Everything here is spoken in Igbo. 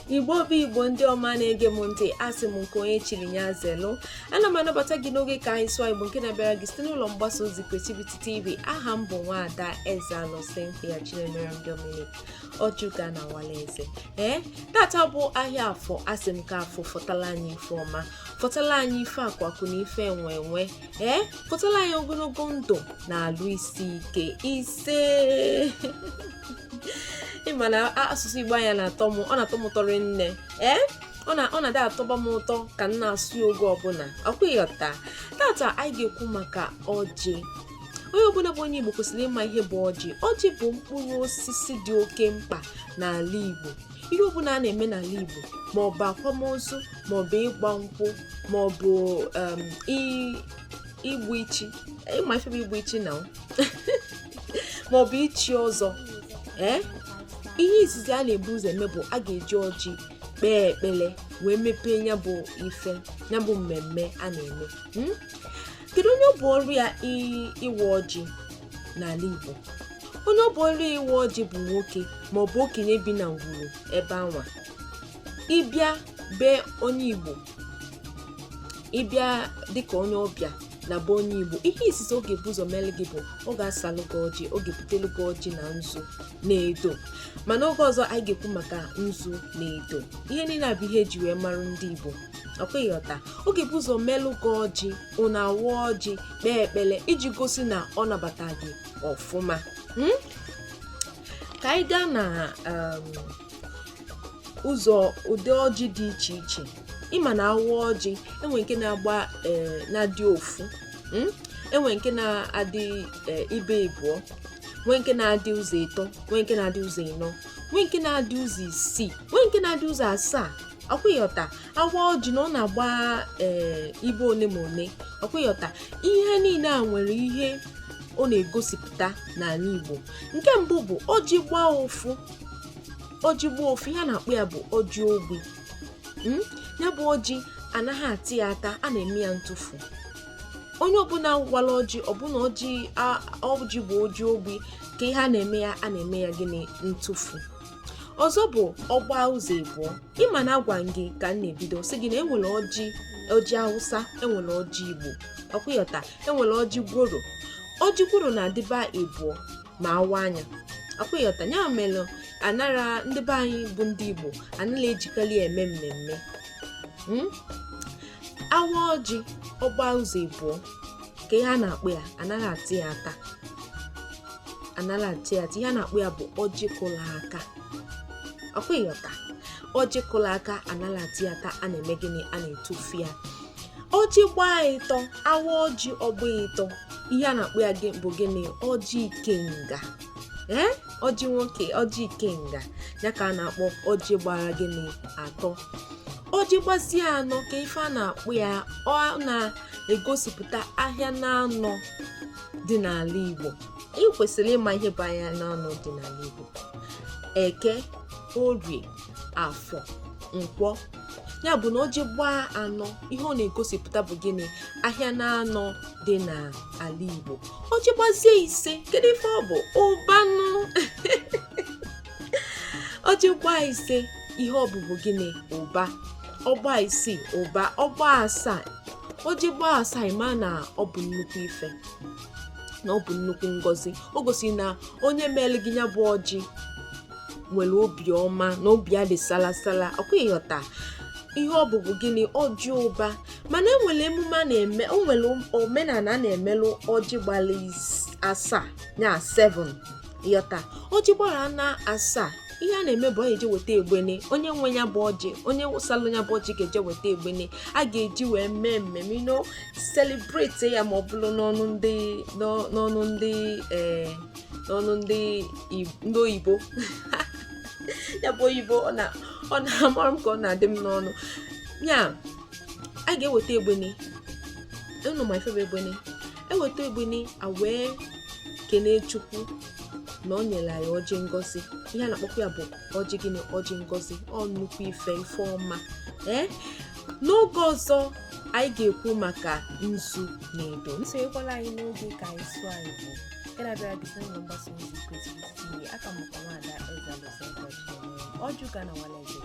Igbo bụ Igbo ndị ọma na-ege m ntị, asị m nke onye chiri ya zelu. Ana m anabata gị n'oge ka anyị sụọ Igbo nke na-abịara gị site n'ụlọ mgbasa ozi Creativity TV. Aha m bụ Nwaada Eze-Anọ Cynthia Chinemerem Dominic Ojuga na Walaeze. Tata bụ ahịa afọ, asị m ka afọ fọtala anyị ife ọma, fọtala anyị ife akwakụ na ife enwe fọtala anyị ogologo ndụ na alụ isi ike ise. Ịma na asụsụ Igbo anya na-atọ m, ọ na-atọ m ụtọ nne. Ọ na-ada atọba m ụtọ ka m na-asụ oge ọbụla. Ọkwa ịghọta. Tata anyị ga-ekwu maka ọjị. Onye ọbụla bụ onye Igbo kwesịrị ịma ihe bụ ọjị. Ọjị bụ mkpụrụ osisi dị oke mkpa n'ala Igbo. Ihe ọbụla a na-eme n'ala Igbo, ma ọ bụ akwamozu, ma ọ bụ ịgba nkwụ, ma ọ bụ igbu ichi, ịma ife bụ igbu ichi na ma ọ bụ ichi ọzọ. Ihe izizi a na-ebu ụzọ eme bụ a ga-eji ọjị kpee ekpele wee mepee ya bụ ife, ya bụ mmemme a na-eme. Kedu onye ọ bụ ọrụ ya iwe ọjị n'ala Igbo? Onye ọ bụ ọrụ ya iwe ọjị bụ nwoke ma ọ bụ okenye bi na ngwuru ebe anwa. Ịbịa be onye Igbo, ịbịa dịka onye ọbịa na be onye Igbo, ihe izizi ọ ga-ebu ụzọ mele gị bụ ọ ga-asalụ gị ọjị, ọ ga-ebutelu gị ọjị na nzu na-edo. Mana oge ọzọ anyị ga-ekwu maka nzu na-edo. Ihe niile bụ ihe eji wee marụ ndị Igbo. Ọkwa ịghọta. Ọ ga-ebu ụzọ melụ gị ọjị, ụna awụ ọjị, kpee ekpele iji gosi na ọ nabata gị ọfụma. Ka anyị gaa na ụzọ ụdị ọjị dị iche iche. Ịma na awụ ọjị enwe nke na-agba na-adị ofu, enwe nke na-adị ibe ịbụọ, nwee nke na-adị ụzọ ịtọ, nwee nke na-adị ụzọ ịnọ, nwee nke na-adị ụzọ isii, nwee nke na-adị ụzọ asaa. Ọkwa ịghọta. Awụ ọjị na ọ na-agba ibe one ma one. Ọkwa ịghọta. Ihe niile a nwere ihe ọ na-egosipụta n'ala Igbo. Nke mbụ bụ ọjị gbaa ofu. Ọjị gbaa ofu, ihe a na-akpọ ya bụ ọjị ogbi. Ya bụ ọjị anaghị ati ya ata, a na-eme ya ntụfu. Onye ọbụla gwala ọjị, ọbụna ọjị bụ ọjị ogbi, ka ihe a na-eme ya gịnị? Ntụfu. Ọzọ bụ ọgba ụzọ ịbụọ. Ịma na agwa gị ka m na-ebido sị gị na enwere ọjị Hausa, enwere ọjị Igbo. Ọkwa ịghọta. Enwere ọjị gworo. Ọjị gworo na-adịba ịbụọ ma awa anya. Ọkwa ịghọta. Ya mere anara ndị be anyị bụ ndị Igbo anaghị ejikarị eme mmemme. Awa ọjị ọgba ụzọ ịbụọ ka ihe a na-akpọ ya anaghị ati ya ata. Ihe a na-akpọ ya bụ ọjị kụla aka. Ọkwa ịghọta. Ọjị kụla aka anaghị ati ya ata, a na-eme gịnị? A na-etufu ya. Ọjị gbaa ịtọ, awa ọjị ọgba ịtọ, ihe a na-akpọ ya bụ gịnị? Ọjị ikenga. Ọjị nwoke, ọjị ikenga, ya ka a na-akpọ ọjị gbara gịnị? Atọ. Ọjị gbazie anọ ka ife a na-akpọ ya, ọ na-egosipụta ahịa na-anọ dị n'ala Igbo. Ị kwesịrị ịma ihe bụ ahịa na-anọ dị n'ala Igbo. Eke, Orie, Afọ, Nkwọ. Ya bụ na ọjị gbaa anọ, ihe ọ na-egosipụta bụ gịnị? Ahịa na-anọ dị n'ala Igbo. Ọjị gbazie ise, kedu ife ọ bụ? Ụbanụ. Ọjị gbaa ise, ihe ọ bụ gịnị? Ụba. Ọgba isii, ụba. Ọgba asaa, ọjị gbaa asaa, ịma na ọ bụ nnukwu ife, na ọ bụ nnukwu ngọzi. O gosi na onye mere gị ya bụ ọjị nwere obi ọma, na obi ya dị salasala. Ọkwa ịghọta. Ihe ọ bụ gịnị? Ọjị ụba. Mana enwere emume a na-eme, o nwere omenala a na-emelụ ọjị gbara asaa, ya 7. Ịghọta. Ọjị gbara na asaa, ihe a na-eme bụ a ga-eje weta egbene. Onye nwe ya bụ ọjị, onye salụ ya bụ ọjị ga-eje weta egbene. A ga-eji wee mee mmemme, celebrate ya, ma ọ bụrụ n'ọnụ ndị oyibo. Ya bụ oyibo, ọ na-amara m ka ọ na-adị m n'ọnụ. Ya, a ga-eweta egbene. Unu ma ife bụ egbene? Eweta egbene a wee kene Chukwu na o nyere anyị ọjị ngọzi. Ihe a na-akpọkwa ya bụ ọjị gịnị? Ọjị ngọzi. Ọ nnukwu ife ọma. N'oge ọzọ anyị ga-ekwu maka nzu na-edo. Nsonyekwala anyị n'oge ka anyị sụọ Igbo. Nke na-abịara gị site n'ụlọ mgbasa ozi Creativity TV. Aka m bụkwa Nwaada Eze-Anọ Cynthia Chinemerem Ojuga na Walaeze.